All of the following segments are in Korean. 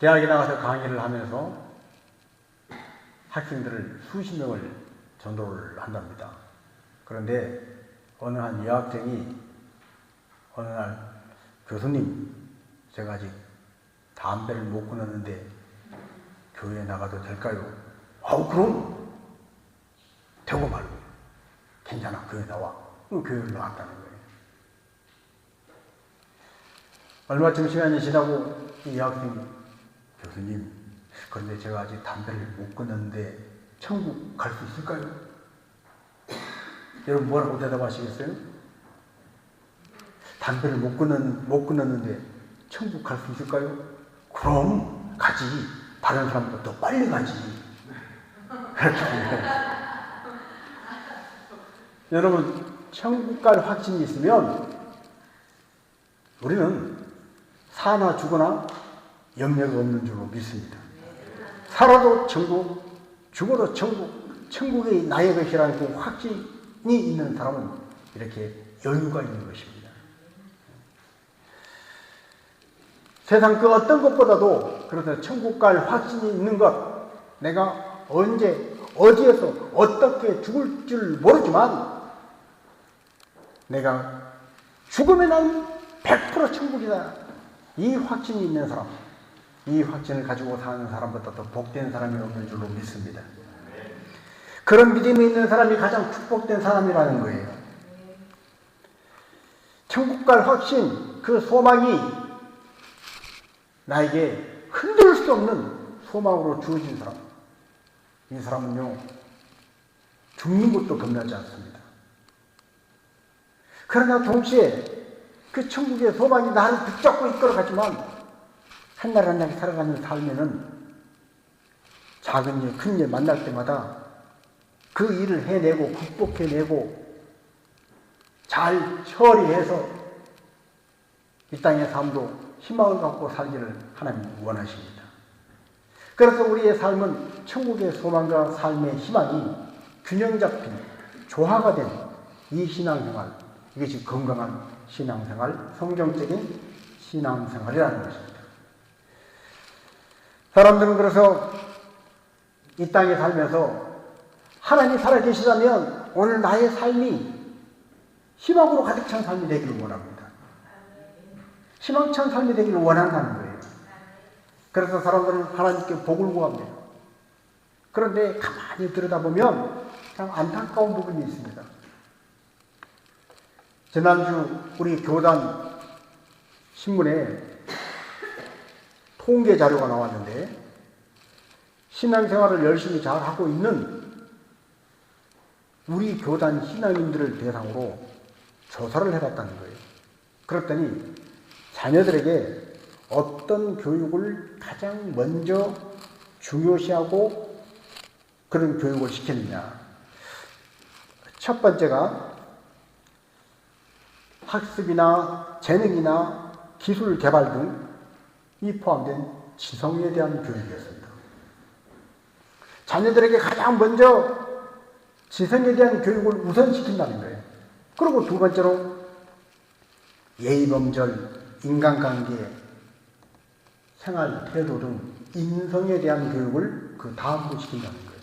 대학에 나가서 강의를 하면서 학생들을 수십 명을 전도를 한답니다. 그런데 어느 한 여학생이 어느 날 교수님, 제가 아직 담배를 못 끊었는데 교회에 나가도 될까요? 그럼 되고 말고 괜찮아, 교회 나와. 교회를 나왔다는 거예요. 얼마쯤 시간이 지나고 이 여학생이 교수님, 그런데 제가 아직 담배를 못 끊었는데 천국 갈 수 있을까요? 여러분 뭐라고 대답하시겠어요? 담배를 못 끊었는데 천국 갈 수 있을까요? 그럼 가지. 다른 사람보다 더 빨리 가지. 여러분, 천국 갈 확신이 있으면 우리는 사나 죽거나 염려가 없는 줄로 믿습니다. 살아도 천국, 죽어도 천국, 천국이 나의 것이라는 그 확신이 있는 사람은 이렇게 여유가 있는 것입니다. 세상 그 어떤 것보다도 그래서 천국 갈 확신이 있는 것, 내가 언제 어디에서 어떻게 죽을 줄 모르지만 내가 죽으면 난 100% 천국이다. 이 확신이 있는 사람, 이 확신을 가지고 사는 사람보다 더 복된 사람이 없는 줄로 믿습니다. 그런 믿음이 있는 사람이 가장 축복된 사람이라는 거예요. 천국 갈 확신, 그 소망이 나에게 흔들 수 없는 소망으로 주어진 사람, 이 사람은요 죽는 것도 겁나지 않습니다. 그러나 동시에 그 천국의 소망이 나를 붙잡고 이끌어가지만 한날 한날 살아가는 삶에는 작은 일, 큰 일 만날 때마다 그 일을 해내고 극복해내고 잘 처리해서 이 땅의 삶도 희망을 갖고 살기를 하나님 원하십니다. 그래서 우리의 삶은 천국의 소망과 삶의 희망이 균형 잡힌 조화가 된 이 신앙생활, 이것이 건강한 신앙생활, 성경적인 신앙생활이라는 것입니다. 사람들은 그래서 이 땅에 살면서 하나님이 살아계시다면 오늘 나의 삶이 희망으로 가득 찬 삶이 되기를 원합니다. 희망찬 삶이 되기를 원한다는 거예요. 그래서 사람들은 하나님께 복을 구합니다. 그런데 가만히 들여다보면 참 안타까운 부분이 있습니다. 지난주 우리 교단 신문에 통계 자료가 나왔는데 신앙생활을 열심히 잘 하고 있는 우리 교단 신앙인들을 대상으로 조사를 해봤다는 거예요. 그랬더니 자녀들에게 어떤 교육을 가장 먼저 중요시하고 그런 교육을 시켰느냐. 첫 번째가 학습이나 재능이나 기술 개발 등이 포함된 지성에 대한 교육이었습니다. 자녀들에게 가장 먼저 지성에 대한 교육을 우선시킨다는 거예요. 그리고 두 번째로 예의범절, 인간관계, 생활, 태도 등 인성에 대한 교육을 그 다음으로 시킨다는 거예요.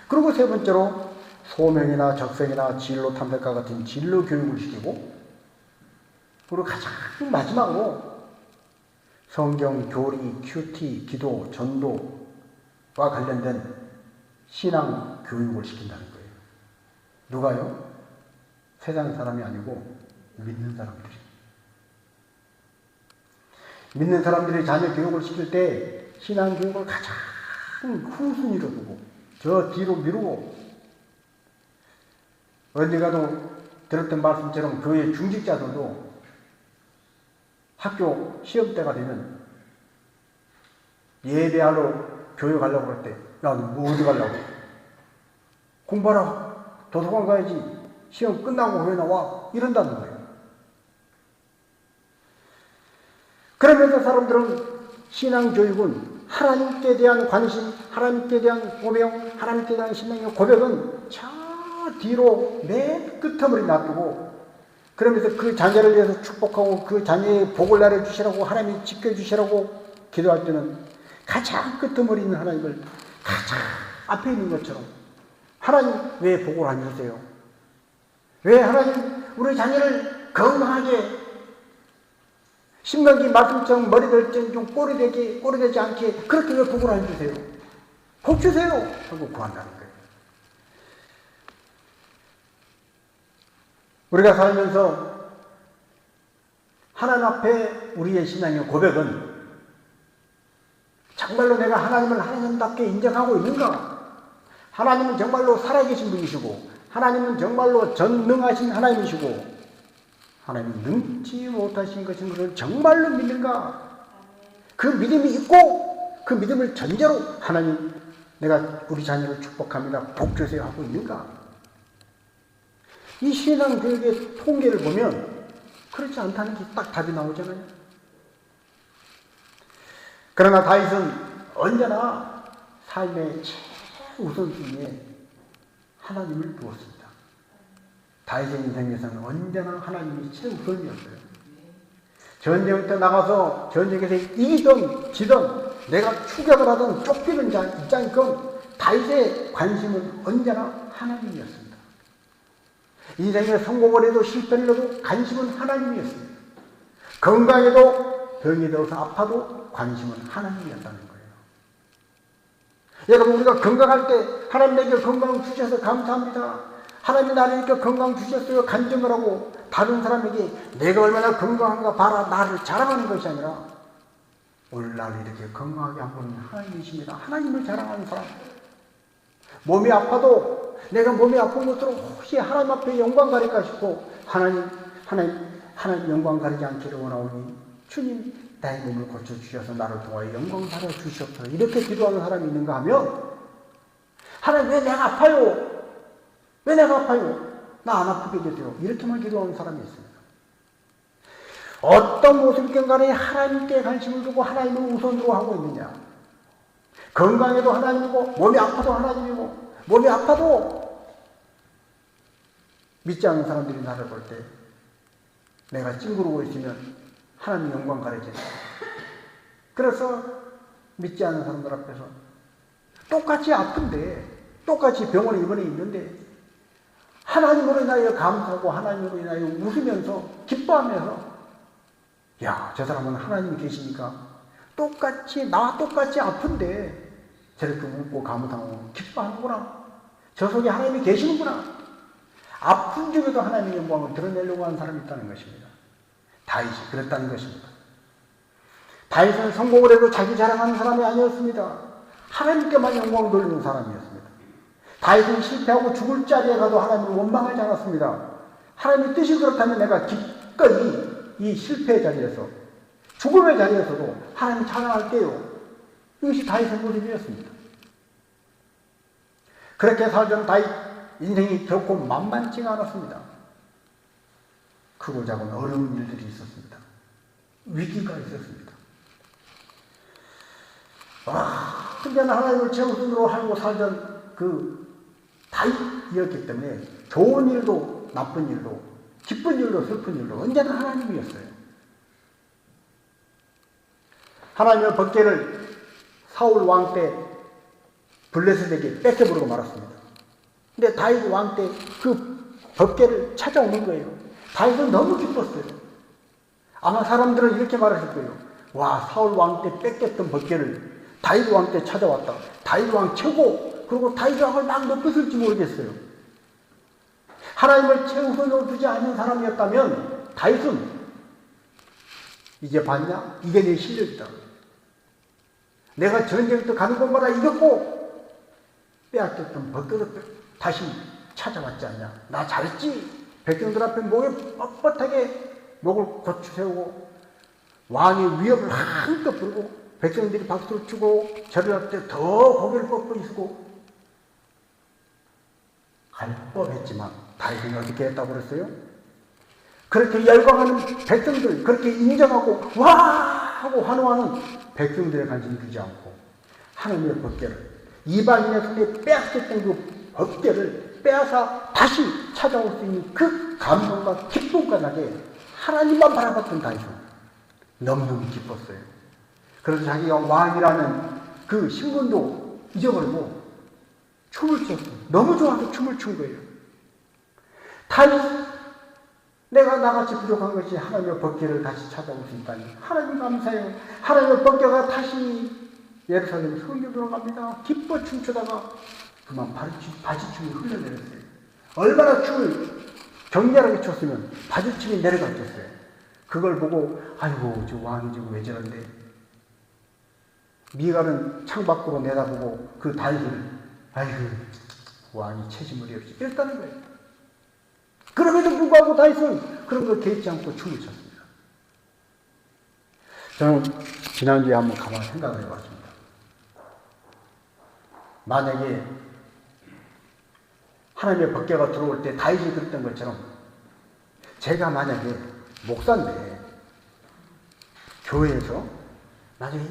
그리고 세 번째로 소명이나 적성이나 진로 탐색과 같은 진로 교육을 시키고, 그리고 가장 마지막으로 성경, 교리, 큐티, 기도, 전도와 관련된 신앙 교육을 시킨다는 거예요. 누가요? 세상 사람이 아니고 믿는 사람들이. 믿는 사람들이 자녀 교육을 시킬 때 신앙 교육을 가장 후순위로 두고 저 뒤로 미루고, 어디 가도 들었던 말씀처럼 교회 중직자들도 학교 시험 때가 되면 예배하러 교회 가려고 그럴 때, 야, 너 뭐 어디 가려고? 공부하라. 도서관 가야지. 시험 끝나고 왜 나와? 이런다는 거예요. 그러면서 사람들은 신앙교육은 하나님께 대한 관심, 하나님께 대한 고명, 하나님께 대한 신앙의 고백은 저 뒤로 맨 끝머리 놔두고, 그러면서 그 자녀를 위해서 축복하고 그 자녀의 복을 내려주시라고, 하나님이 지켜주시라고 기도할 때는 가장 끄트머리 있는 하나님을 가장 앞에 있는 것처럼 하나님 왜 보고를 안 주세요? 왜 하나님 우리 자녀를 건강하게 신명기 말씀처럼 머리 될 때 좀 꼬리 되지 않게 그렇게 왜 복을 안 주세요? 복 주세요! 하고 구한다는 거예요. 우리가 살면서 하나님 앞에 우리의 신앙의 고백은 정말로 내가 하나님을 하나님답게 인정하고 있는가? 하나님은 정말로 살아계신 분이시고 하나님은 정말로 전능하신 하나님이시고 하나님은 능치 못하신 것인 것을 정말로 믿는가? 그 믿음이 있고 그 믿음을 전제로 하나님 내가 우리 자녀를 축복합니다. 복 주세요 하고 있는가? 이 신앙 교육의 통계를 보면 그렇지 않다는 게 딱 답이 나오잖아요. 그러나 다윗은 언제나 삶의 최우선순위에 하나님을 두었습니다. 다윗의 인생에서는 언제나 하나님이 최우선이었어요. 전쟁 때 나가서 전쟁에서 이기든 지든 내가 추격을 하든 쫓기는 입장이건 다윗의 관심은 언제나 하나님이었습니다. 인생에 성공을 해도 실패를 해도 관심은 하나님이었습니다. 건강해도 병이 들어서 아파도 관심은 하나님이었다는 거예요. 여러분 우리가 건강할 때 하나님 내게 건강 주셔서 감사합니다. 하나님이 나에게 건강 주셨어요. 간증을 하고 다른 사람에게 내가 얼마나 건강한가 봐라 나를 자랑하는 것이 아니라 오늘 나를 이렇게 건강하게 한 분은 하나님이십니다. 하나님을 자랑하는 사람. 몸이 아파도 내가 몸이 아픈 것으로 혹시 하나님 앞에 영광 가릴까 싶고 하나님 영광 가리지 않기를 원하오니 주님 나의 몸을 고쳐주셔서 나를 통하여 영광 받아 주시옵소서. 이렇게 기도하는 사람이 있는가 하면 하나님 왜 내가 아파요? 왜 내가 아파요? 나 안 아프게 해주세요. 이렇게만 기도하는 사람이 있습니다. 어떤 모습이든 간에 하나님께 관심을 두고 하나님을 우선으로 하고 있느냐. 건강해도 하나님이고 몸이 아파도 하나님이고 몸이 아파도 믿지 않는 사람들이 나를 볼 때 내가 찡그러고 있으면 하나님 영광 가려져요. 그래서 믿지 않는 사람들 앞에서 똑같이 아픈데 똑같이 병원에 입원해 있는데 하나님으로 인하여 감사하고 하나님으로 인하여 웃으면서 기뻐하면서 야, 저 사람은 하나님이 계시니까 나와 똑같이 아픈데 저렇게 웃고 감사하고 기뻐하는구나. 저 속에 하나님이 계시는구나. 아픈 중에도 하나님의 영광을 드러내려고 하는 사람이 있다는 것입니다. 다윗이 그랬다는 것입니다. 다윗은 성공을 해도 자기 자랑하는 사람이 아니었습니다. 하나님께만 영광을 돌리는 사람이었습니다. 다윗은 실패하고 죽을 자리에 가도 하나님을 원망하지 않았습니다. 하나님의 뜻이 그렇다면 내가 기꺼이 이 실패의 자리에서 죽음의 자리에서도 하나님 찬양할게요. 이것이 다윗의 모습이었습니다. 그렇게 살던 다윗 인생이 결코 만만치가 않았습니다. 크고 작은 어려운 일들이 있었습니다. 위기가 있었습니다. 근데 하나님을 최우선으로 하고 살던 그 다윗이었기 때문에 좋은 일도 나쁜 일도 기쁜 일도 슬픈 일도 언제나 하나님이었어요. 하나님의 법궤를 사울 왕 때 블레셋에게 뺏겨버리고 말았습니다. 근데 다윗 왕 때 그 법궤를 찾아오는 거예요. 다윗은 너무 기뻤어요. 아마 사람들은 이렇게 말하실 거예요. 와, 사울 왕 때 뺏겼던 법궤를 다윗 왕 때 찾아왔다. 다윗 왕 최고. 그리고 다윗 왕을 막 높였을지 모르겠어요. 하나님을 최우선으로 두지 않는 사람이었다면 다윗은 이제 봤냐? 이게 내 실력이다. 내가 전쟁터 가는 곳마다 이겼고 빼앗겼던 법궤를 다시 찾아왔지 않냐? 나 잘했지? 백성들 앞에 목에 뻣뻣하게 목을 고추 세우고 왕의 위협을 한껏 부르고 백성들이 박수를 치고 절을 때 더 고개를 뻗고 있고 할 뻔했지만 다윗은 어떻게 했다고 그랬어요? 그렇게 열광하는 백성들, 그렇게 인정하고 와 하고 환호하는 백성들의 관심을 두지 않고 하나님의 법궤를 이방인의 손에 빼앗겼던 그 법궤를 빼앗아 다시 찾아올 수 있는 그 감동과 기쁨과 나게 하나님만 바라봤던 다윗은 너무너무 기뻤어요. 그래서 자기가 왕이라는 그 신분도 잊어버리고 춤을 췄어요. 너무 좋아서 춤을 춘 거예요. 다시 내가 나같이 부족한 것이 하나님의 법궤를 다시 찾아올 수 있다니 하나님 감사해요. 하나님의 법궤가 다시 예루살렘 성전으로 갑니다. 기뻐 춤추다가 그만 바지춤이 흘러내렸어요. 얼마나 춤을 격렬하게 췄으면 바지춤이 내려갔겠어요. 그걸 보고 아이고 저 왕이 지금 왜 저런데, 미갈은 창밖으로 내다보고 그 다윗을 아이고 왕이 체지물이 없이 이랬다는 거예요. 그럼에도 불구하고 다윗은 그런 걸 개의치 않고 춤을 췄습니다. 저는 지난주에 한번 가만히 생각을 해봤습니다. 만약에 하나님의 법궤가 들어올 때 다윗이 그랬던 것처럼 제가 만약에 목사인데 교회에서 나중에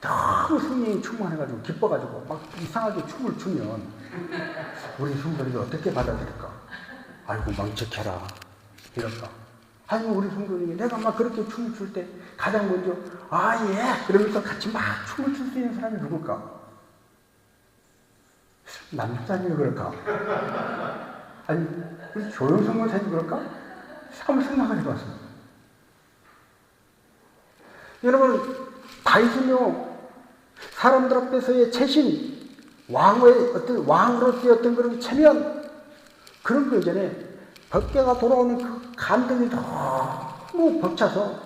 너무 성령이 충만해가지고 기뻐가지고 막 이상하게 춤을 추면 우리 성도들이 어떻게 받아들일까? 아이고 망측해라 이럴까? 아니면 우리 성도님이 내가 막 그렇게 춤을 출 때 가장 먼저 아 예 그러면서 같이 막 춤을 출 수 있는 사람이 누굴까? 남자님이 그럴까? 아니 우리 조영선 목사님이 그럴까? 한번 생각을 해봤습니다. 여러분 다윗은요 사람들 앞에서의 최신 왕의 어떤 왕으로서의 어떤 그런 체면 그런 거 이전에 법궤가 돌아오는 그 감동이 너무 벅차서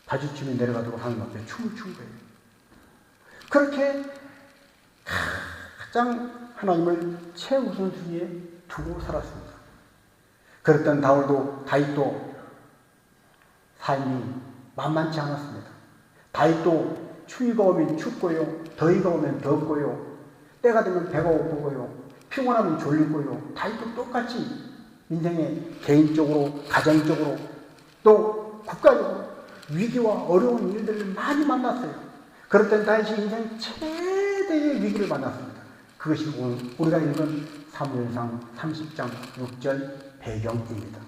바지춤이 내려가도록 하는 앞에 춤을 춘 거예요. 그렇게 가장 하나님을 최우선순위에 두고 살았습니다. 그랬던 다윗도 삶이 만만치 않았습니다. 다윗도 추위가 오면 춥고요, 더위가 오면 덥고요, 때가 되면 배가 고프고요, 피곤하면 졸리고요. 다윗도 똑같이 인생의 개인적으로, 가정적으로, 또 국가적으로 위기와 어려운 일들을 많이 만났어요. 그랬던 다윗이 인생 최대의 위기를 만났습니다. 그것이 우리가 읽은 사무엘상 30장 6절 배경입니다.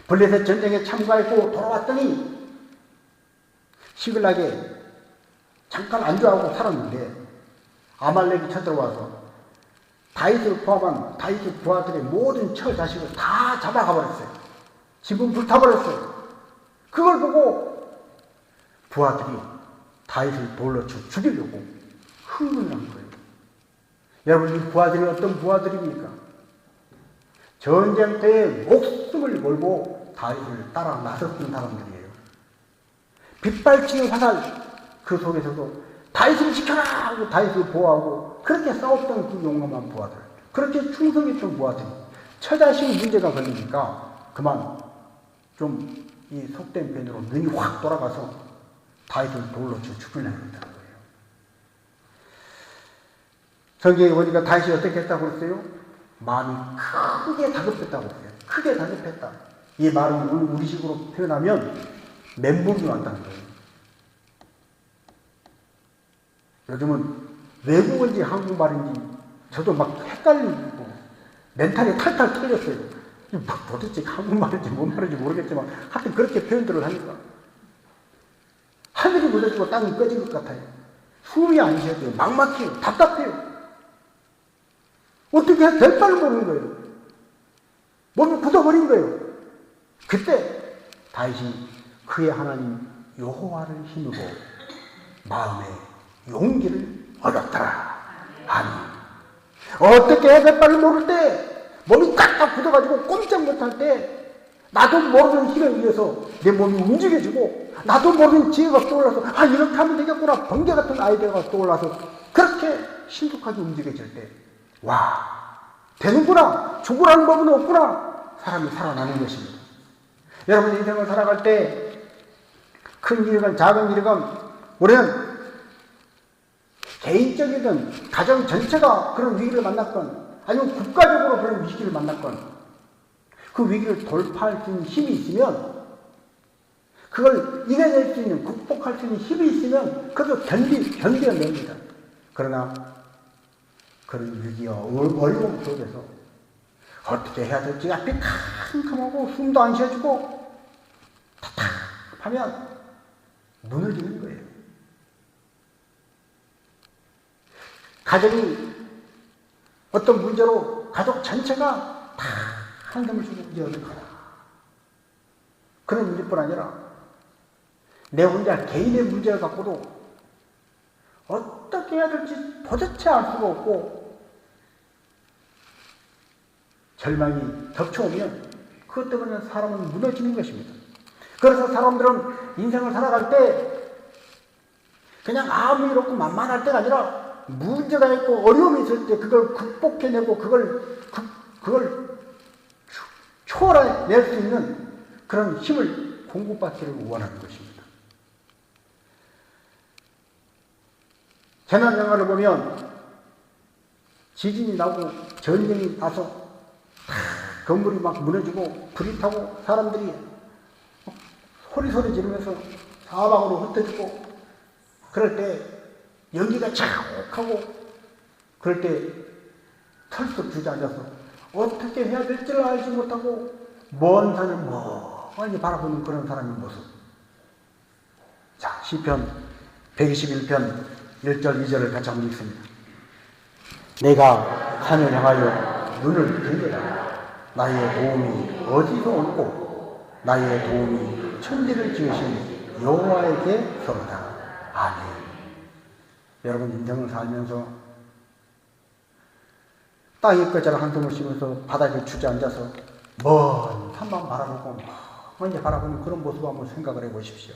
블레셋 전쟁에 참가했고 돌아왔더니 시글락에 잠깐 안주하고 살았는데 아말렉이 쳐들어와서 다윗을 포함한 다윗의 부하들의 모든 처 자식을 다 잡아가 버렸어요. 집은 불타버렸어요. 그걸 보고 부하들이 다윗을 돌로 쳐 죽이려고 흥분을 한 거예요. 여러분 이 부하들이 어떤 부하들입니까? 전쟁 때에 목숨을 걸고 다윗을 따라 나섰던 사람들이에요. 빗발치는 화살 그 속에서도 다윗을 지켜라 하고 다윗을 보호하고 그렇게 싸웠던 그 용감한 부하들, 그렇게 충성했던 부하들이 처자식 문제가 걸리니까 그만 좀 이 속된 편으로 눈이 확 돌아가서 다윗을 돌로 쳐 죽이려고 했다는 거예요. 성경에 보니까 다윗이 어떻게 했다고 그랬어요? 마음이 크게 다급했다고 그랬어요. 크게 다급했다. 이 말은 우리식으로 표현하면 멘붕이 왔다는 거예요. 요즘은 외국어인지 한국말인지 저도 막 헷갈리고 멘탈이 탈탈 털렸어요. 도대체 한국말인지 뭔 말인지 모르겠지만 하여튼 그렇게 표현들을 하니까 하늘이 무너지고 땅이 꺼진 것 같아요. 숨이 안 쉬어져요. 막막해요. 답답해요. 어떻게 해야 될 바를 모르는 거예요. 몸이 굳어버린 거예요. 그때 다윗이 그의 하나님 여호와를 힘입어 마음에 용기를 얻었더라. 아멘. 어떻게 해야 될 바를 모를 때 몸이 꽉꽉 굳어가지고 꼼짝 못할 때 나도 모르는 힘에 의해서 내 몸이 움직여지고 나도 모르는 지혜가 떠올라서 아 이렇게 하면 되겠구나 번개 같은 아이디어가 떠올라서 그렇게 신속하게 움직여질 때 와 되는구나 죽으라는 법은 없구나 사람이 살아나는 것입니다. 여러분 인생을 살아갈 때 큰 일이건 작은 일이건 우리는 개인적이든 가정 전체가 그런 위기를 만났건 아니면 국가적으로 그런 위기를 만났건 그 위기를 돌파할 수 있는 힘이 있으면 그걸 이겨낼 수 있는 극복할 수 있는 힘이 있으면 그것도 견뎌냅니다. 그러나 그런 위기와 어려움 속에서 어떻게 해야 될지 앞이 캄캄하고 숨도 안 쉬어지고 답답하면 무너지는 거예요. 가정이 어떤 문제로 가족 전체가 다 한숨을 쉬고 이제 어떡하나. 그런 문제뿐 아니라 내 혼자 개인의 문제를 갖고도 어떻게 해야 될지 도대체 알 수가 없고 절망이 덮쳐오면 그것 때문에 사람은 무너지는 것입니다. 그래서 사람들은 인생을 살아갈 때 그냥 아무 일 없고 만만할 때가 아니라 문제가 있고 어려움이 있을 때 그걸 극복해내고 그걸 초월해낼 수 있는 그런 힘을 공급받기를 원하는 것입니다. 재난 영화를 보면 지진이 나고 전쟁이 나서 건물이 막 무너지고 불이 타고 사람들이 소리 지르면서 사방으로 흩어지고 그럴 때 연기가 차곡하고 그럴 때 털썩 주저앉아서 어떻게 해야 될지를 알지 못하고 먼 산을 멍하니 바라보는 그런 사람의 모습. 자, 시편 121편 1절 2절을 같이 한번 읽습니다. 내가 산을 향하여 눈을 들리라. 나의 도움이 어디서 올고 나의 도움이 천지를 지으신 여호와에게서로다. 아멘. 여러분 인생을 살면서 땅의 끝자락 한숨을 쉬면서 바닥에 주저앉아서 먼 산만 바라보고 먼저 바라보는 그런 모습을 한번 생각을 해보십시오.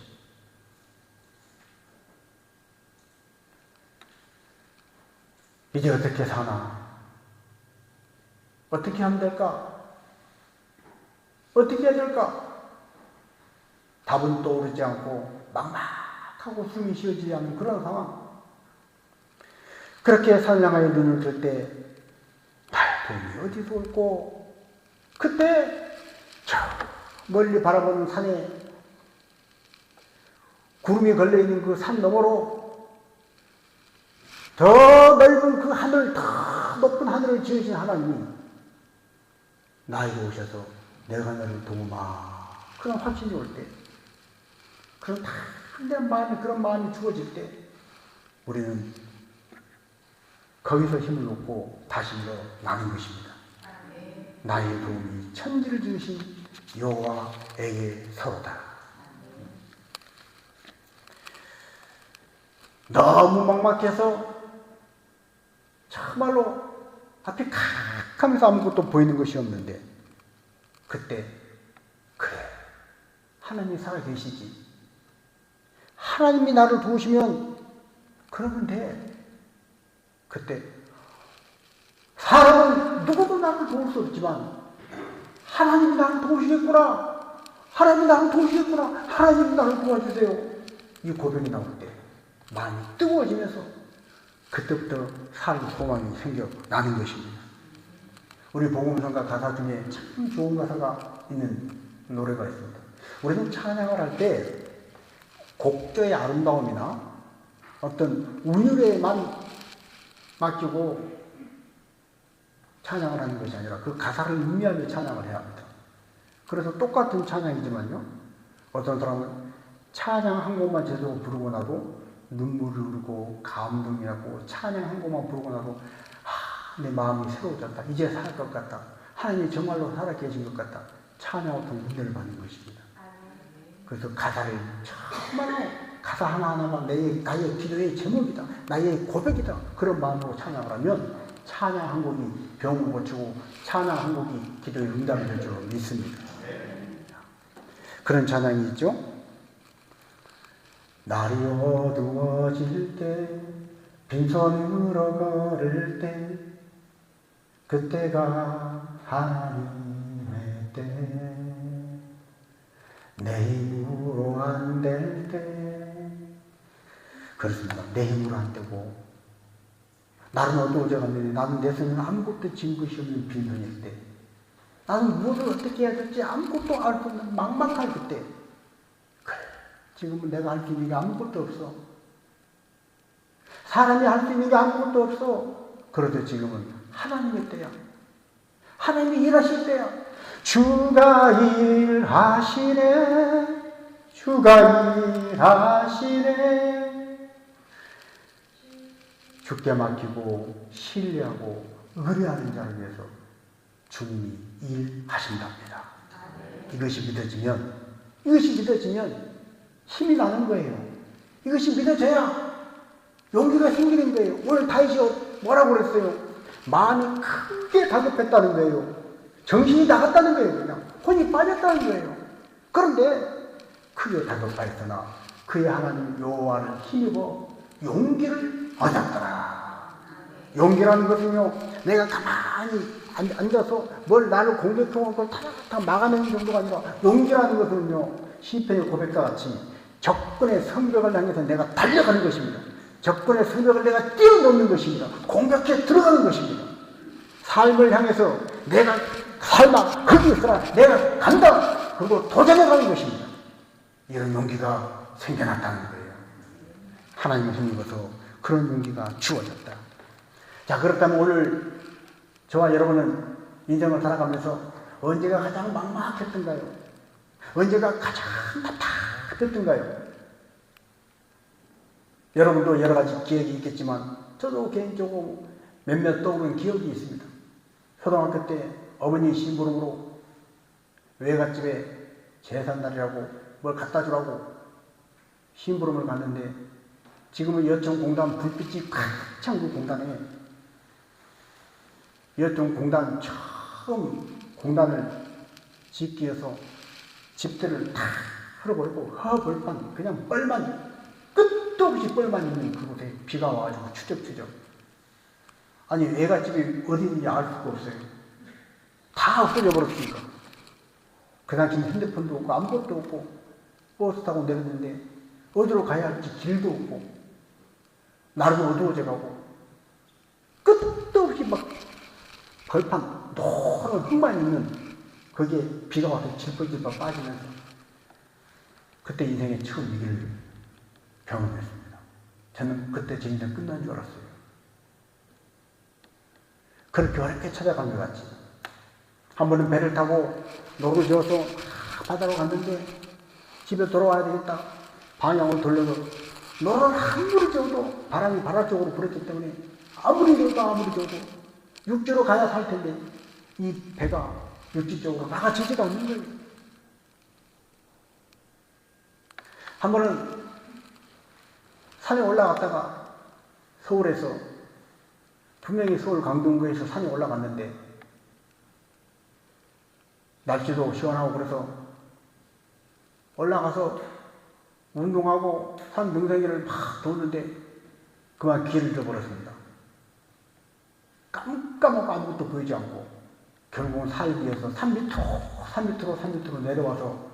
이제 어떻게 사나? 어떻게 하면 될까? 어떻게 해야 될까? 답은 떠오르지 않고 막막하고 숨이 쉬어지지 않는 그런 상황. 그렇게 산을 향하여 눈을 들 때 도움이 어디서 올고 그때 저 멀리 바라보는 산에 구름이 걸려있는 그 산 너머로 더 넓은 그 하늘, 더 높은 하늘을 지으신 하나님이 나에게 오셔서 내가 너를 도우마. 그런 확신이 올 때, 그런 담대한 마음이, 그런 마음이 주어질 때 우리는 거기서 힘을 얻고 다시 일어나는 것입니다. 나의 도움이 천지를 지으신 여호와에게서로다. 너무 막막해서 정말로 앞이 캄캄해서 아무것도 보이는 것이 없는데 그때 그래 하나님이 살아계시지. 하나님이 나를 도우시면 그러면 돼. 그때 사람은 누구도 나를 도울 수 없지만 하나님이 나를 도우시겠구나. 하나님이 나를 도우시겠구나. 하나님이 나를 도와주세요. 이 고백이 나올 때 마음이 뜨거워지면서 그때부터 삶의 소망이 생겨나는 것입니다. 우리 복음성가 가사 중에 참 좋은 가사가 있는 노래가 있습니다. 우리는 찬양을 할 때 곡조의 아름다움이나 어떤 운율에만 맡기고 찬양을 하는 것이 아니라 그 가사를 의미하며 찬양을 해야 합니다. 그래서 똑같은 찬양이지만요, 어떤 사람은 찬양 한 곡만 제대로 부르고 나도 눈물을 흐르고 감동이 나고 찬양 한 곡만 부르고 나도 내 마음이 새로워졌다. 이제 살 것 같다. 하나님이 정말로 살아계신 것 같다. 찬양으로 은혜를 받는 것입니다. 그래서 가사를 정말로 가사 하나하나가 나의 기도의 제목이다. 나의 고백이다. 그런 마음으로 찬양을 하면 찬양 한 곡이 병을 고치고 찬양 한 곡이 기도의 응답이 될 줄 믿습니다. 그런 찬양이 있죠. 날이 어두워질 때 빈손으로 걸을 때 그때가 하나님의 때 내 힘으로 안 될 때 그렇습니다. 내 힘으로 안 되고 나는 어두워져갔는데 나는 내 손에는 아무것도 진 것이 없는 빈손일 때 나는 무엇을 어떻게 해야 될지 아무것도 알 수 없는 막막할 그때 그래 지금은 내가 할 수 있는 게 아무것도 없어. 사람이 할 수 있는 게 아무것도 없어. 그래도 지금은 하나님의 때야. 하나님이 일하실 때야. 주가 일하시네. 주가 일하시네. 죽게 맡기고 신뢰하고 의뢰하는 자를 위해서 주님이 일하신답니다. 이것이 믿어지면 힘이 나는 거예요. 이것이 믿어져야 용기가 생기는 거예요. 오늘 다윗이 뭐라고 그랬어요? 마음이 크게 다급했다는 거예요. 정신이 나갔다는 거예요. 그냥 혼이 빠졌다는 거예요. 그런데 크게 다급하였으나 그의 하나님 여호와를 힘입어 용기를 얻었더라. 용기라는 것은요, 내가 가만히 앉아서 뭘 나를 공격하는 걸 다 막아내는 정도가 아니라, 용기라는 것은요, 시편의 고백과 같이 적군의 성벽을 향해서 내가 달려가는 것입니다. 적군의 성벽을 내가 뛰어넘는 것입니다. 공격해 들어가는 것입니다. 삶을 향해서 내가 삶아 거기 있어라, 내가 간다, 그리고 도전해가는 것입니다. 이런 용기가 생겨났다는 거예요. 하나님을 힘입어서 그런 용기가 주어졌다. 자, 그렇다면 오늘 저와 여러분은 인생을 살아가면서 언제가 가장 막막했던가요? 언제가 가장 답답했던가요? 여러분도 여러 가지 기억이 있겠지만 저도 개인적으로 몇몇 떠오르는 기억이 있습니다. 초등학교 때 어머니 심부름으로 외갓집에 제삿날이라고 뭘 갖다 주라고 심부름을 갔는데, 지금은 여천공단 불빛이 꽉 찬 그 공단에 여천공단 처음 공단을 짓기 위해서 집들을 다 흘어버리고 허벌판 그냥 뻘만, 끝도 없이 뻘만 있는 그곳에 비가 와가지고 추적추적. 아니 애갓집이 어디 있는지 알 수가 없어요. 다 없어져 버렸으니까. 그 당시는 핸드폰도 없고 아무것도 없고 버스 타고 내렸는데 어디로 가야 할지 길도 없고 날도 어두워져 가고 끝도 없이 막 벌판 노란 흙만 있는 거기에 비가 와서 질퍽질퍽 빠지면서 그때 인생의 처음 위기를 경험했습니다. 저는 그때 제 인생 끝난 줄 알았어요. 그렇게 어렵게 찾아간 것 같지. 한 번은 배를 타고 노를 지어서 바다로 갔는데 집에 돌아와야 되겠다. 방향을 돌려서 노를 아무리 지어도 바람이 바다 쪽으로 불었기 때문에 아무리 지어도 육지로 가야 살 텐데 이 배가 육지 쪽으로 나가지지가 않는 거예요. 한 번은 산에 올라갔다가 서울에서 분명히 서울 강동구에서 산에 올라갔는데 날씨도 시원하고 그래서 올라가서 운동하고 산 능선기를 막 도는데 그만 길을 잃어버렸습니다. 깜깜하고 아무것도 보이지 않고 결국은 사이비에서 3m로 내려와서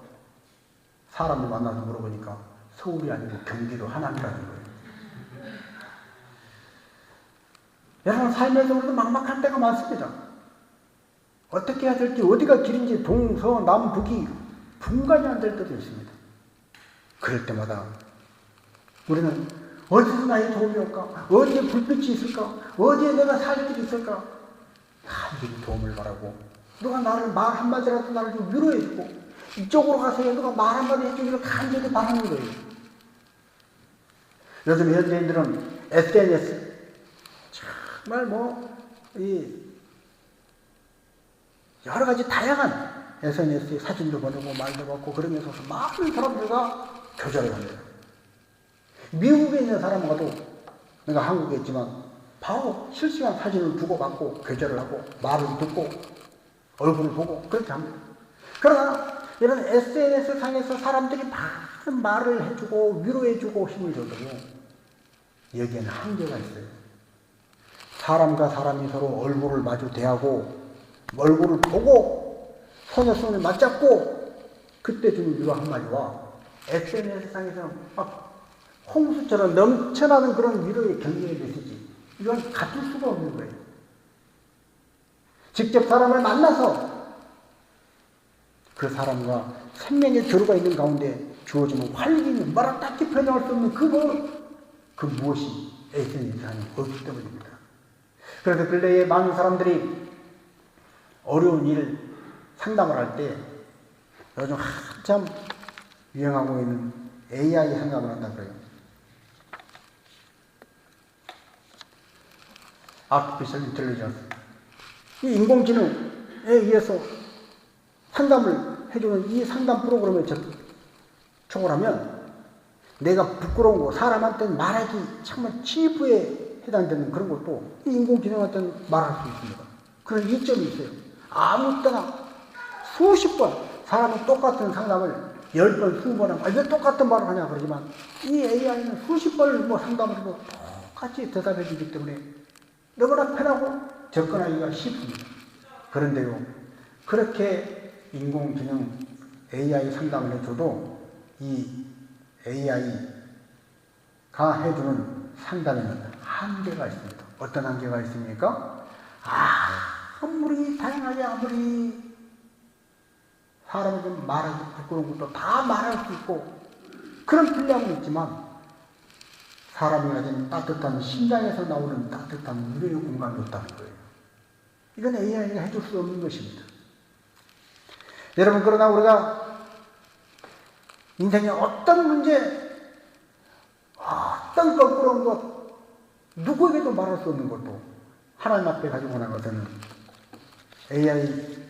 사람을 만나서 물어보니까 서울이 아니고 경기도 하남이라는 거예요. 여러분 살면서 우리도 막막한 때가 많습니다. 어떻게 해야 될지 어디가 길인지 동서남북이 분간이 안 될 때도 있습니다. 그럴 때마다 우리는 어디서 나의 도움이 올까? 어디에 불빛이 있을까? 어디에 내가 살 길이 있을까? 하나님의 도움을 바라고 누가 나를 말 한마디라도 나를 좀 위로해주고 이쪽으로 가세요. 누가 말 한마디 해주기를 간절히 바라는 거예요. 요즘 현대인들은 SNS 정말 여러 가지 다양한 SNS에 사진도 보내고 말도 받고 그러면서 많은 사람들과 교제를 합니다. 미국에 있는 사람과도 내가 한국에 있지만 바로 실시간 사진을 주고받고 교제를 하고 말을 듣고 얼굴을 보고 그렇게 합니다. 그러나 이런 SNS 상에서 사람들이 많은 말을 해주고 위로해주고 힘을 줘도 여기에는 한계가 있어요. 사람과 사람이 서로 얼굴을 마주 대하고 얼굴을 보고 손에 손을 맞잡고 그때 주는 위로 한마디와 SNS상에서는 막 홍수처럼 넘쳐나는 그런 위로의 격려의 메시지, 이건 같을 수가 없는 거예요. 직접 사람을 만나서 그 사람과 생명의 교류가 있는 가운데 주어지는 활기는 말을 딱히 표현할 수 없는 그 무엇이 SNS상에 없기 때문입니다. 그래서 근래에 많은 사람들이 어려운 일 상담을 할 때 요즘 한참 유행하고 있는 AI 상담을 한다 그래요. Artificial Intelligence. 이 인공지능에 의해서 상담을 해주는 이 상담 프로그램에 접촉을 하면 내가 부끄러운 거, 사람한테는 말하기 정말 치부에 해당되는 그런 것도 이 인공지능한테는 말할 수 있습니다. 그런 이점이 있어요. 아무 때나 수십 번 사람은 똑같은 상담을 10번, 20번 하면 왜 똑같은 말을 하냐 그러지만 이 AI는 수십 번을 상담을 해도 똑같이 대답해 주기 때문에 너무나 편하고 접근하기가 쉽습니다. 그런데요, 그렇게 인공지능 AI 상담을 해줘도 이 AI가 해주는 상담에는 한계가 있습니다. 어떤 한계가 있습니까? 아무리 다양하게 아무리 사람이 좀 말하기 부끄러운 것도 다 말할 수 있고 그런 필요함은 있지만 사람이 가진 따뜻한 심장에서 나오는 따뜻한 위로의 공간이 없다는 거예요. 이건 AI가 해줄 수 없는 것입니다. 여러분, 그러나 우리가 인생의 어떤 문제, 어떤 거꾸로운 것, 누구에게도 말할 수 없는 것도 하나님 앞에 가지고 나가서는 AI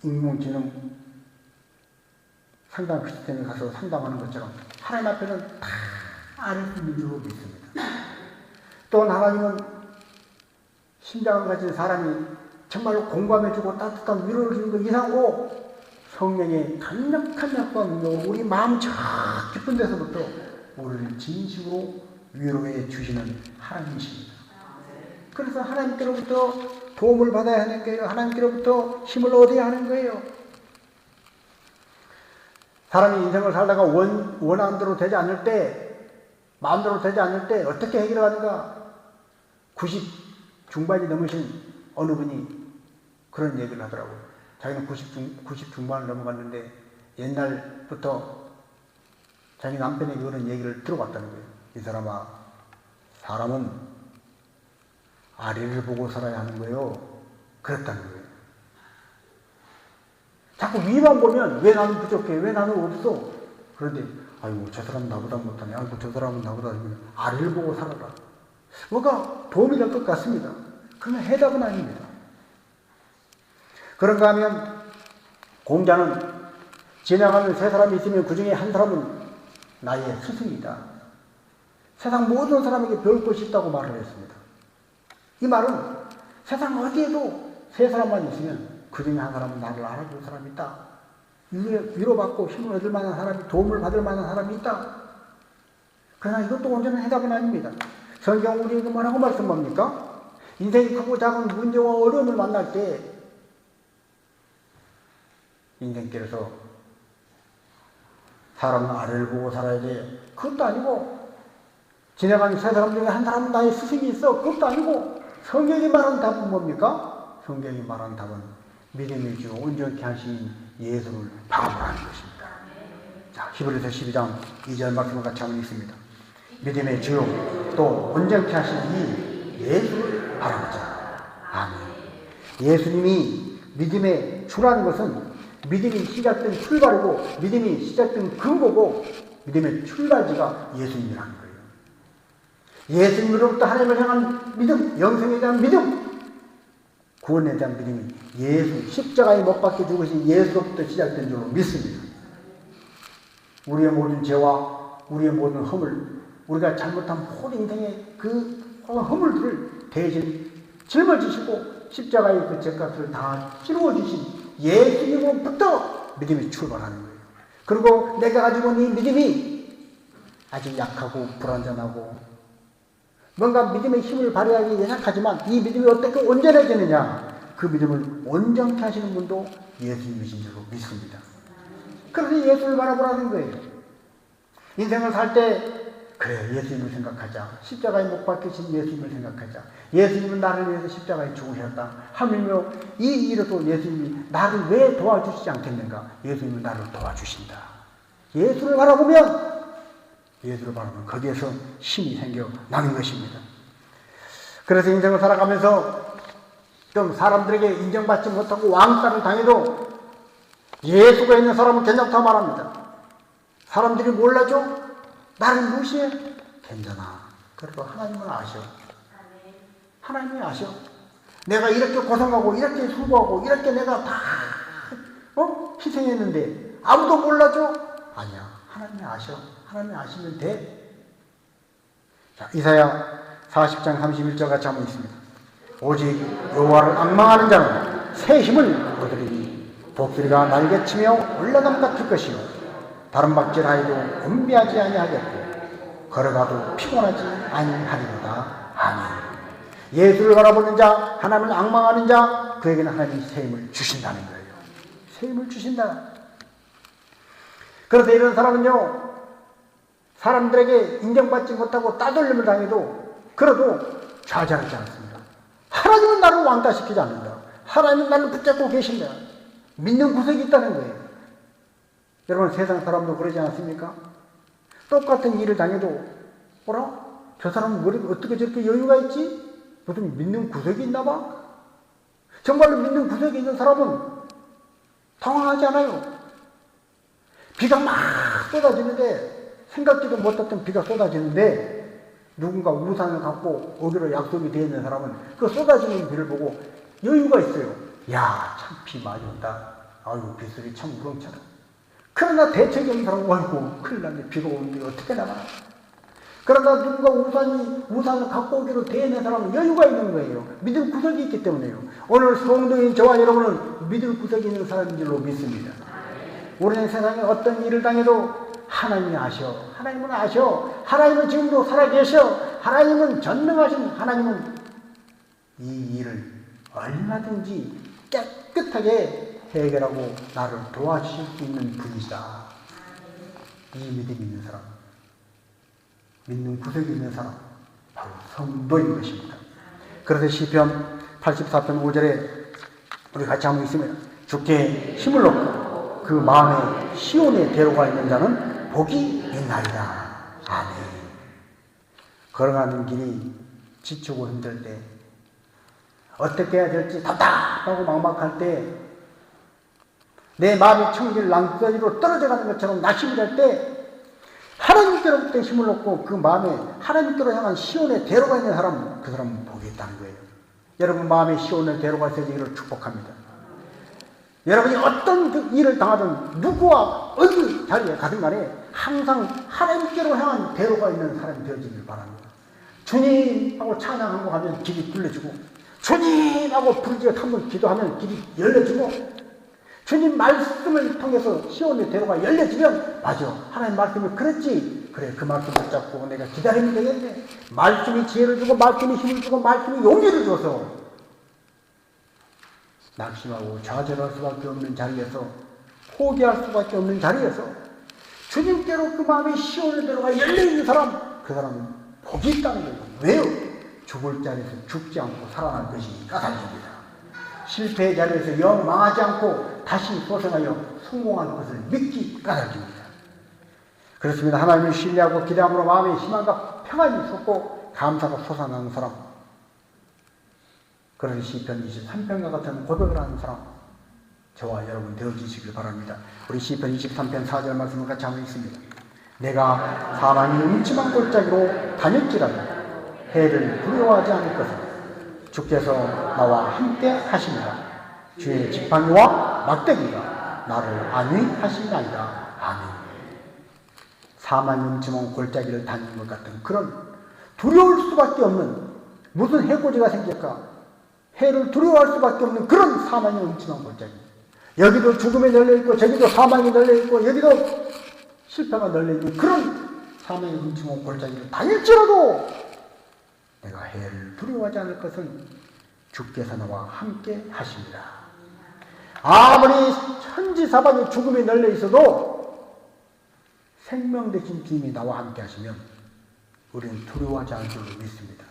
인공지능 상담 시스템에 가서 상담하는 것처럼 하나님 앞에는 다 알 수 있는 줄로 믿습니다. 또 하나님은 심장을 가진 사람이 정말로 공감해주고 따뜻한 위로를 주는 것 이상으로 성령의 강력한 약방으로 우리 마음 저 깊은 데서부터 우리를 진심으로 위로해 주시는 하나님이십니다. 그래서 하나님께로부터 도움을 받아야 하는 거예요. 하나님께로부터 힘을 얻어야 하는 거예요. 사람이 인생을 살다가 원하는 되지 않을 때, 마음대로 되지 않을 때 어떻게 해결하는가? 90 중반이 넘으신 어느 분이 그런 얘기를 하더라고요. 자기는 90 중반을 넘어갔는데 옛날부터 자기 남편에게 그런 얘기를 들어봤다는 거예요. 이 사람아, 사람은 아래를 보고 살아야 하는 거예요. 그랬다는 거예요. 자꾸 위만 보면 왜 나는 부족해? 왜 나는 없어? 그런데 아이고 저 사람 나보다 못하네. 아이고 저 사람은 나보다 아래를 보고 살아라. 뭐가 도움이 될 것 같습니다. 그러나 해답은 아닙니다. 그런가 하면 공자는 지나가는 세 사람이 있으면 그 중에 한 사람은 나의 스승이다. 세상 모든 사람에게 배울 것이 있다고 말을 했습니다. 이 말은 세상 어디에도 세 사람만 있으면 그 중에 한 사람은 나를 알아줄 사람이 있다. 위로받고 힘을 얻을 만한 사람이, 도움을 받을 만한 사람이 있다. 그러나 이것도 온전한 해답은 아닙니다. 성경 우리에게 뭐라고 말씀합니까? 인생이 크고 작은 문제와 어려움을 만날 때 인생길에서 사람은 아래를 보고 살아야 돼. 그것도 아니고 지나가는 세 사람 중에 한 사람은 나의 스승이 있어. 그것도 아니고 성경이 말하는 답은 뭡니까? 성경이 말하는 답은 믿음의 주 온전케 하신 예수를 바라보라는 것입니다. 자, 히브리서 12장 2절 말씀을 같이 한번 읽습니다. 믿음의 주 또 온전케 하신 이 예수를 바라보자. 아멘. 예수님이 믿음의 주라는 것은 믿음이 시작된 출발이고 믿음이 시작된 근거고 믿음의 출발지가 예수님이라는 거예요. 예수님으로부터 하나님을 향한 믿음, 영생에 대한 믿음, 구원에 대한 믿음이 예수, 십자가에 못 박혀 죽으신 예수로부터 시작된 줄로 믿습니다. 우리의 모든 죄와 우리의 모든 허물, 우리가 잘못한 모든 인생의 그 허물들을 대신 짊어지시고 십자가의 그 죄값을 다 치루어주신 예수님으로부터 믿음이 출발하는 거예요. 그리고 내가 가지고 있는 이 믿음이 아주 약하고 불완전하고 뭔가 믿음의 힘을 발휘하기 연약하지만 이 믿음이 어떻게 온전해지느냐? 그 믿음을 온전케 하시는 분도 예수님이신 줄로 믿습니다. 그래서 예수를 바라보라는 거예요. 인생을 살 때 그래 예수님을 생각하자. 십자가에 못 박히신 예수님을 생각하자. 예수님은 나를 위해서 십자가에 죽으셨다. 하물며 이 일에도 예수님이 나를 왜 도와주시지 않겠는가? 예수님은 나를 도와주신다. 예수를 바라보면 거기에서 힘이 생겨나는 것입니다. 그래서 인생을 살아가면서 좀 사람들에게 인정받지 못하고 왕따를 당해도 예수가 있는 사람은 괜찮다고 말합니다. 사람들이 몰라줘? 나를 무시해? 괜찮아. 그래도 하나님은 아셔. 하나님이 아셔. 내가 이렇게 고생하고 이렇게 수고하고 이렇게 내가 다 희생했는데 아무도 몰라줘? 아니야. 하나님이 아셔. 하나님이 아시면 돼. 자, 이사야 40장 31절 같이 한번 있습니다. 오직 여호와를 앙망하는 자는 새 힘을 얻으리니 독수리가 날개치며 올라감 같을 것이요 다른 박질하여도 곤비하지 아니하겠고 걸어가도 피곤하지 아니하리로다. 아멘. 예수를 바라보는 자, 하나님을 앙망하는 자, 그에게는 하나님이 새 힘을 주신다는 거예요. 새 힘을 주신다. 그래서 이런 사람은요, 사람들에게 인정받지 못하고 따돌림을 당해도 그래도 좌절하지 않습니다. 하나님은 나를 왕따시키지 않는다. 하나님은 나를 붙잡고 계신다. 믿는 구석이 있다는 거예요. 여러분, 세상 사람도 그러지 않습니까? 똑같은 일을 당해도 뭐라? 저 사람은 어떻게 저렇게 여유가 있지? 무슨 믿는 구석이 있나 봐? 정말로 믿는 구석이 있는 사람은 당황하지 않아요. 비가 막 쏟아지는데, 생각지도 못했던 비가 쏟아지는데 누군가 우산을 갖고 오기로 약속이 되어 있는 사람은 그 쏟아지는 비를 보고 여유가 있어요. 야, 참 비 많이 온다. 아유, 빗소리 참 우렁차다. 그러나 대책이 없는 사람은 아이고 큰일 났네. 비가 오는데 어떻게 나가나. 그러나 누군가 우산을 갖고 오기로 되어 있는 사람은 여유가 있는 거예요. 믿을 구석이 있기 때문에요. 오늘 성도인 저와 여러분은 믿을 구석이 있는 사람인 줄로 믿습니다. 우리는 세상에 어떤 일을 당해도 하나님이 아셔. 하나님은 아셔. 하나님은 지금도 살아계셔. 하나님은 전능하신 하나님은 이 일을 얼마든지 깨끗하게 해결하고 나를 도와주실 수 있는 분이다. 이 믿음이 있는 사람, 믿는 구석이 있는 사람, 바로 성도인 것입니다. 그래서 시편 84편 5절에 우리 같이 한번 있으면 주께 힘을 얻고 그 마음에 시온의 대로가 있는 자는 복이 있나이다. 아멘. 걸어가는 길이 지치고 힘들 때, 어떻게 해야 될지 답답하고 막막할 때, 내 마음이 청길 낭떠러지로 떨어져가는 것처럼 낙심이 될 때, 하나님께로부터 힘을 얻고 그 마음에 하나님께로 향한 시온의 대로가 있는 사람, 그 사람은 복이 있다는 거예요. 여러분 마음에 시온의 대로가 있어지기를 축복합니다. 여러분이 어떤 일을 당하든 누구와 어디 자리에 가든 간에 항상 하나님께로 향한 대로가 있는 사람이 되어지길 바랍니다. 주님 하고 찬양하고 하면 길이 뚫려지고, 주님 하고 부르짖어 한번 기도하면 길이 열려지고, 주님 말씀을 통해서 시온의 대로가 열려지면 맞아, 하나님 말씀이 그랬지, 그래 그 말씀 붙잡고 내가 기다리면 되겠네. 말씀이 지혜를 주고 말씀이 힘을 주고 말씀이 용기를 줘서 낙심하고 좌절할 수밖에 없는 자리에서, 포기할 수밖에 없는 자리에서 주님께로 그 마음의 시온의 대로가 열려있는 사람, 그 사람은 복이 있다는 거예요. 왜요? 죽을 자리에서 죽지 않고 살아날 것이 까닭입니다. 실패의 자리에서 영 망하지 않고 다시 소생하여 성공할 것을 믿기 까닭입니다. 그렇습니다. 하나님을 신뢰하고 기대함으로 마음의 희망과 평안이 솟고 감사가 솟아나는 사람, 그런 시편 23편과 같은 고백을 하는 사람, 저와 여러분 되어주시길 바랍니다. 우리 시편 23편 4절 말씀을 같이 한번 읽습니다. 내가 사망의 음침한 골짜기로 다녔지라도 해를 두려워하지 않을 것을 주께서 나와 함께 하시니라. 주의 지팡이와 막대기가 나를 안위하시나이다. 아멘. 사망의 음침한 골짜기를 다니는 것 같은 그런 두려울 수밖에 없는, 무슨 해코지가 생길까 해를 두려워할 수밖에 없는 그런 사망의 음침한 골짜기. 여기도 죽음에 널려있고 저기도 사망이 널려있고 여기도 실패가 널려있는 그런 사망의 음침한 골짜기를 다닐지라도 내가 해를 두려워하지 않을 것은 주께서 나와 함께 하십니다. 아무리 천지사방에 죽음이 널려있어도 생명 되신 주님이 나와 함께 하시면 우리는 두려워하지 않을 줄로 믿습니다.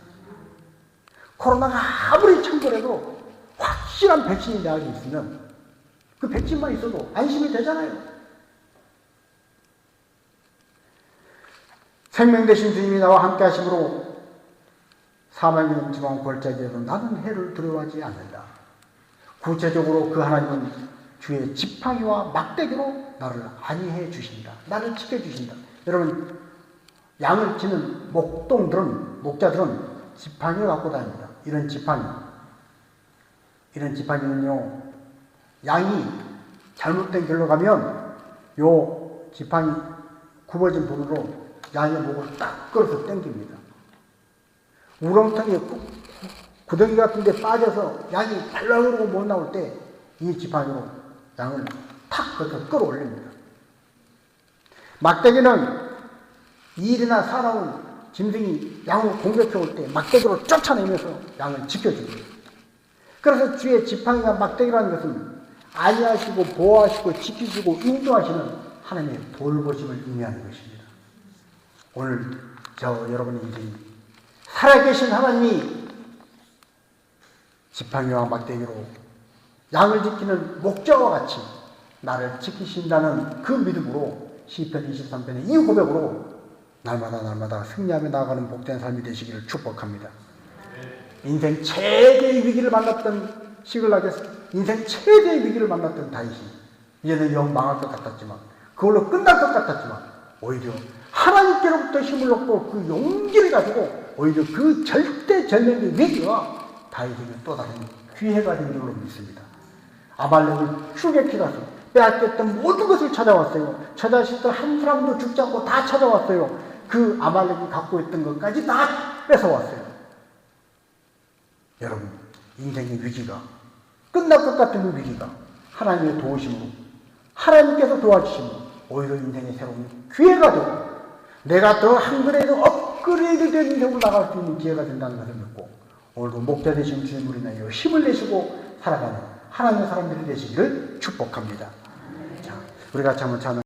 코로나가 아무리 창궐해도 확실한 백신이 내 안에 있으면 그 백신만 있어도 안심이 되잖아요. 생명 되신 주님이 나와 함께 하심으로 사망의 음침한 골짜기에도 나는 해를 두려워하지 않는다. 구체적으로 그 하나님은 주의 지팡이와 막대기로 나를 안위해 주신다. 나를 지켜주신다. 여러분, 양을 치는 목자들은 지팡이를 갖고 다닙니다. 이런 지팡이. 이런 지팡이는요, 양이 잘못된 길로 가면 요 지팡이 굽어진 부분으로 양의 목을 딱 끌어서 당깁니다. 우렁텅이에 구덩이 같은 데 빠져서 양이 발라그르고 못 나올 때 이 지팡이로 양을 탁 그래서 끌어올립니다. 막대기는 일이나 사나운 짐승이 양을 공격해 올 때 막대기로 쫓아내면서 양을 지켜줍니다. 그래서 주의 지팡이가 막대기라는 것은 안위하시고 보호하시고 지키시고 인도하시는 하나님의 돌보심을 의미하는 것입니다. 오늘 여러분의 인생이 살아계신 하나님이 지팡이와 막대기로 양을 지키는 목자와 같이 나를 지키신다는 그 믿음으로 시편 23편의 이 고백으로 날마다 승리하며 나아가는 복된 삶이 되시기를 축복합니다. 인생 최대의 위기를 만났던 시글락에서 인생 최대의 위기를 만났던 다윗이 이제는 영 망할 것 같았지만, 그걸로 끝날 것 같았지만, 오히려 하나님께로부터 힘을 얻고 그 용기를 가지고 오히려 그 절대절명의 위기가 다윗에게 또 다른 기회가 된 줄로 믿습니다. 아말렉을 추격해 가서 빼앗겼던 모든 것을 찾아왔어요. 찾아왔을 한 사람도 죽지 않고 다 찾아왔어요. 그 아말렉이 갖고 있던 것까지 다 뺏어왔어요. 여러분, 인생의 위기가, 끝날 것 같은 그 위기가 하나님의 도우심으로, 하나님께서 도와주심으로 오히려 인생의 새로운 기회가 되고, 내가 더 한 그레이드 업그레이드 된 인생으로 나갈 수 있는 기회가 된다는 것을 믿고, 오늘도 목자 되신 주님으로 인하여 힘을 내시고 살아가는 하나님의 사람들이 되시기를 축복합니다. 자, 우리 같이 한번 찬양.